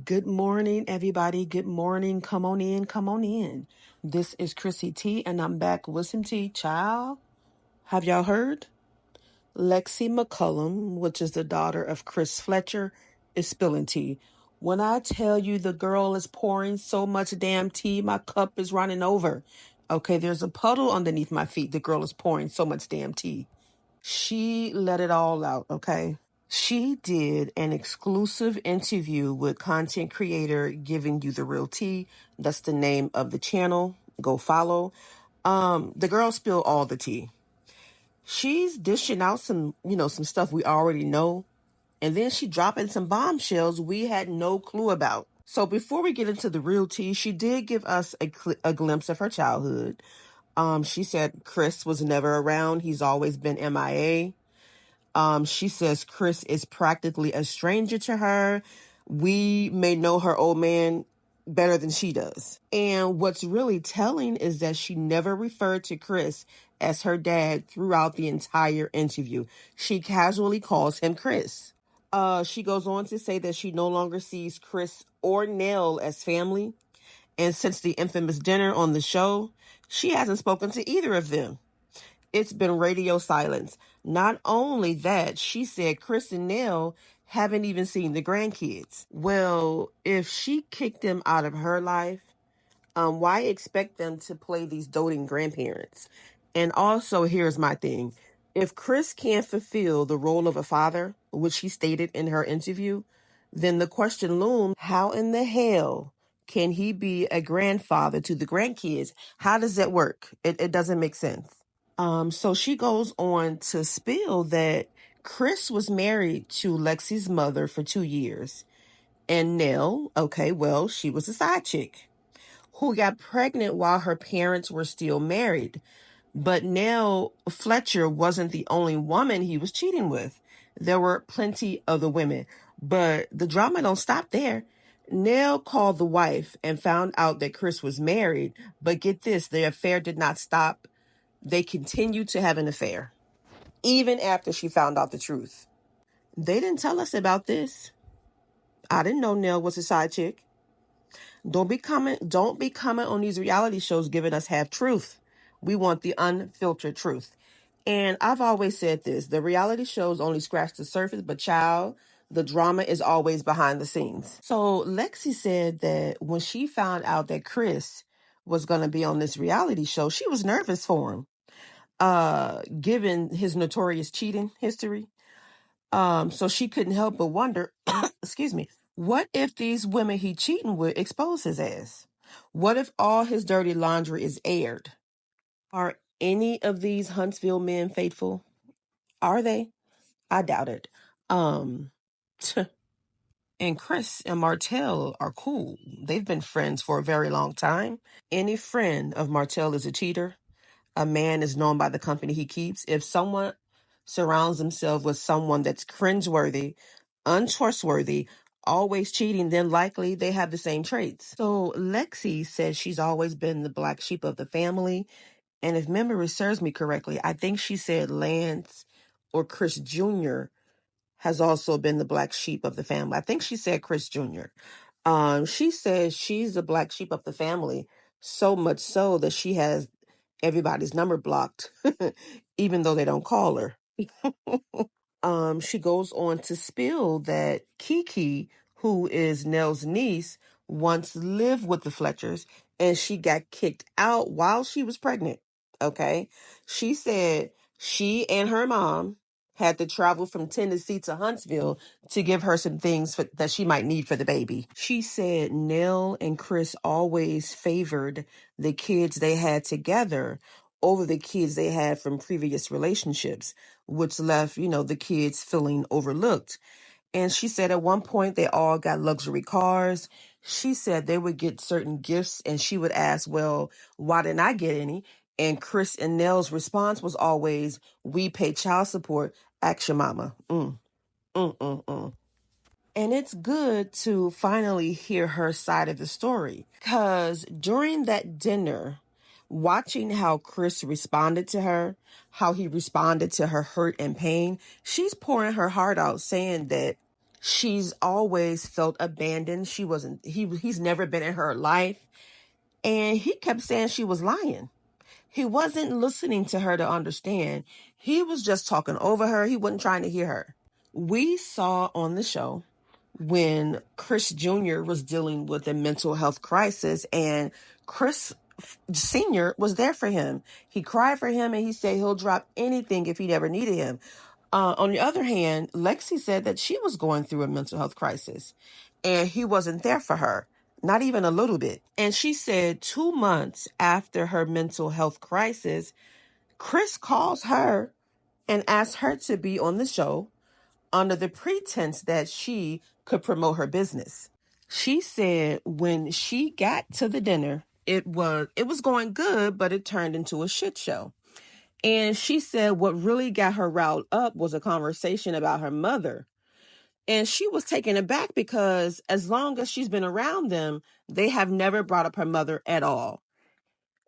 Good morning, everybody. Good morning. Come on in. Come on in. This is Chrissy T, and I'm back with some tea. Child, have y'all heard? Lexi McCullum, which is the daughter of Chris Fletcher, is spilling tea. When I tell you the girl is pouring so much damn tea, my cup is running over. Okay, there's a puddle underneath my feet. The girl is pouring so much damn tea. She let it all out, okay? She did an exclusive interview with content creator Giving You the Real Tea. That's the name of the channel. Go follow. The girl spilled all the tea. She's dishing out some stuff we already know. And then she dropping some bombshells we had no clue about. So before we get into the real tea, she did give us a glimpse of her childhood. She said Chris was never around. He's always been MIA. She says Chris is practically a stranger to her. We may know her old man better than she does. And what's really telling is that she never referred to Chris as her dad throughout the entire interview. She casually calls him Chris. She goes on to say that she no longer sees Chris or Nell as family. And since the infamous dinner on the show, she hasn't spoken to either of them. It's been radio silence. Not only that, she said Chris and Nell haven't even seen the grandkids. Well, if she kicked them out of her life, why expect them to play these doting grandparents? And also, here's my thing. If Chris can't fulfill the role of a father, which she stated in her interview, then the question looms, how in the hell can he be a grandfather to the grandkids? How does that work? It doesn't make sense. So she goes on to spill that Chris was married to Lexi's mother for 2 years. And Nell, okay, well, she was a side chick who got pregnant while her parents were still married. But Nell Fletcher wasn't the only woman he was cheating with. There were plenty other women. But the drama don't stop there. Nell called the wife and found out that Chris was married. But get this, the affair did not stop. They continued to have an affair, even after she found out the truth. They didn't tell us about this. I didn't know Nell was a side chick. Don't be coming on these reality shows giving us half truth. We want the unfiltered truth. And I've always said this, the reality shows only scratch the surface, but child, the drama is always behind the scenes. So Lexi said that when she found out that Chris was going to be on this reality show, she was nervous for him. Given his notorious cheating history. So she couldn't help but wonder, excuse me, what if these women he cheating with expose his ass? What if all his dirty laundry is aired? Are any of these Huntsville men faithful? Are they? I doubt it. And Chris and Martell are cool. They've been friends for a very long time. Any friend of Martell is a cheater. A man is known by the company he keeps. If someone surrounds himself with someone that's cringeworthy, untrustworthy, always cheating, then likely they have the same traits. So Lexi says she's always been the black sheep of the family. And if memory serves me correctly, I think she said Lance or Chris Jr. has also been the black sheep of the family. I think she said Chris Jr. She says she's the black sheep of the family, so much so that she has everybody's number blocked, even though they don't call her. She goes on to spill that Kiki, who is Nell's niece, once lived with the Fletchers and she got kicked out while she was pregnant. Okay. She said she and her mom had to travel from Tennessee to Huntsville to give her some things that she might need for the baby. She said Nell and Chris always favored the kids they had together over the kids they had from previous relationships, which left, the kids feeling overlooked. And she said at one point they all got luxury cars. She said they would get certain gifts and she would ask, well, why didn't I get any? And Chris and Nell's response was always, we pay child support. Ask your mama. And it's good to finally hear her side of the story. Because during that dinner, watching how Chris responded to her, how he responded to her hurt and pain, she's pouring her heart out saying that She's always felt abandoned. He's never been in her life. And he kept saying she was lying. He wasn't listening to her to understand. He was just talking over her. He wasn't trying to hear her. We saw on the show when Chris Jr. was dealing with a mental health crisis, and Chris Sr. was there for him. He cried for him, and he said he'll drop anything if he'd ever needed him. On the other hand, Lexi said that she was going through a mental health crisis, and he wasn't there for her, not even a little bit. And she said 2 months after her mental health crisis, Chris calls her and asks her to be on the show under the pretense that she could promote her business. She said when she got to the dinner, it was going good, but it turned into a shit show. And she said what really got her riled up was a conversation about her mother. And she was taken aback because as long as she's been around them, they have never brought up her mother at all.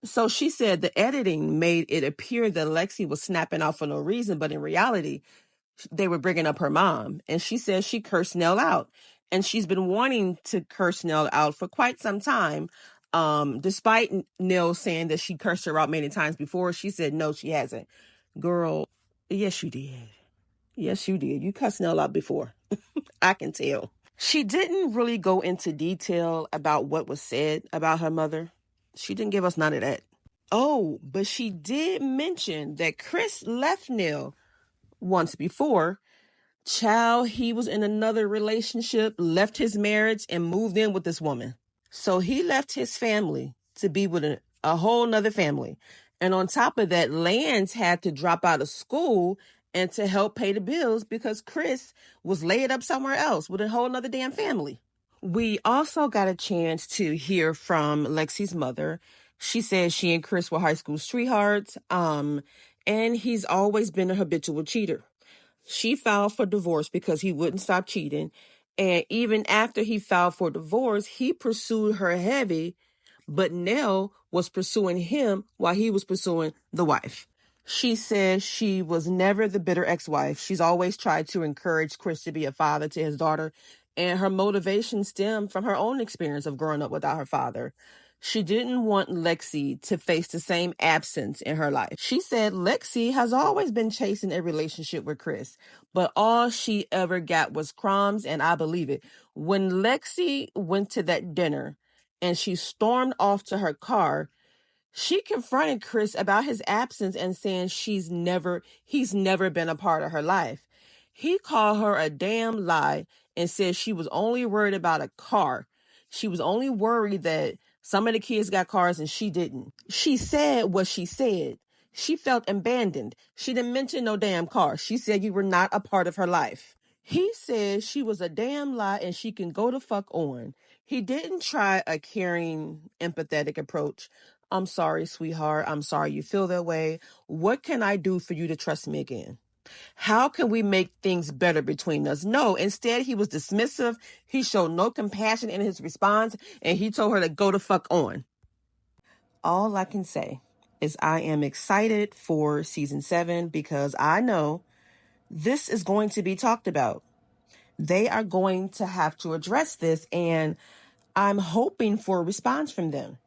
So she said the editing made it appear that Lexi was snapping out for no reason, but in reality, they were bringing up her mom. And she said she cursed Nell out. And she's been wanting to curse Nell out for quite some time. Despite Nell saying that she cursed her out many times before, she said, no, she hasn't. Girl, yes, you did. Yes, you did. You cussed Nell out before. I can tell. She didn't really go into detail about what was said about her mother. She didn't give us none of that. Oh, but she did mention that Chris left Nell once before. Child, he was in another relationship, left his marriage, and moved in with this woman. So he left his family to be with a whole nother family. And on top of that, Lance had to drop out of school and to help pay the bills because Chris was laid up somewhere else with a whole nother damn family. We also got a chance to hear from Lexi's mother. She said she and Chris were high school sweethearts, and he's always been a habitual cheater. She filed for divorce because he wouldn't stop cheating. And even after he filed for divorce, he pursued her heavy, but Nell was pursuing him while he was pursuing the wife. She says she was never the bitter ex-wife. She's always tried to encourage Chris to be a father to his daughter, and her motivation stemmed from her own experience of growing up without her father. She didn't want Lexi to face the same absence in her life. She said Lexi has always been chasing a relationship with Chris, but all she ever got was crumbs, and I believe it. When Lexi went to that dinner and she stormed off to her car, she confronted Chris about his absence and saying he's never been a part of her life. He called her a damn lie and said she was only worried about a car. She was only worried that some of the kids got cars and she didn't. She said what she said. She felt abandoned. She didn't mention no damn car. She said you were not a part of her life. He said she was a damn lie and she can go the fuck on. He didn't try a caring, empathetic approach. I'm sorry, sweetheart. I'm sorry you feel that way. What can I do for you to trust me again? How can we make things better between us? No, instead he was dismissive. He showed no compassion in his response, and he told her to go the fuck on. All I can say is I am excited for season 7 because I know this is going to be talked about. They are going to have to address this, and I'm hoping for a response from them.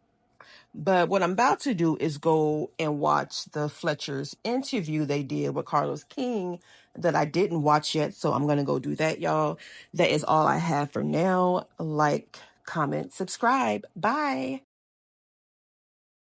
But what I'm about to do is go and watch the Fletcher's interview they did with Carlos King that I didn't watch yet. So I'm going to go do that, y'all. That is all I have for now. Like, comment, subscribe. Bye.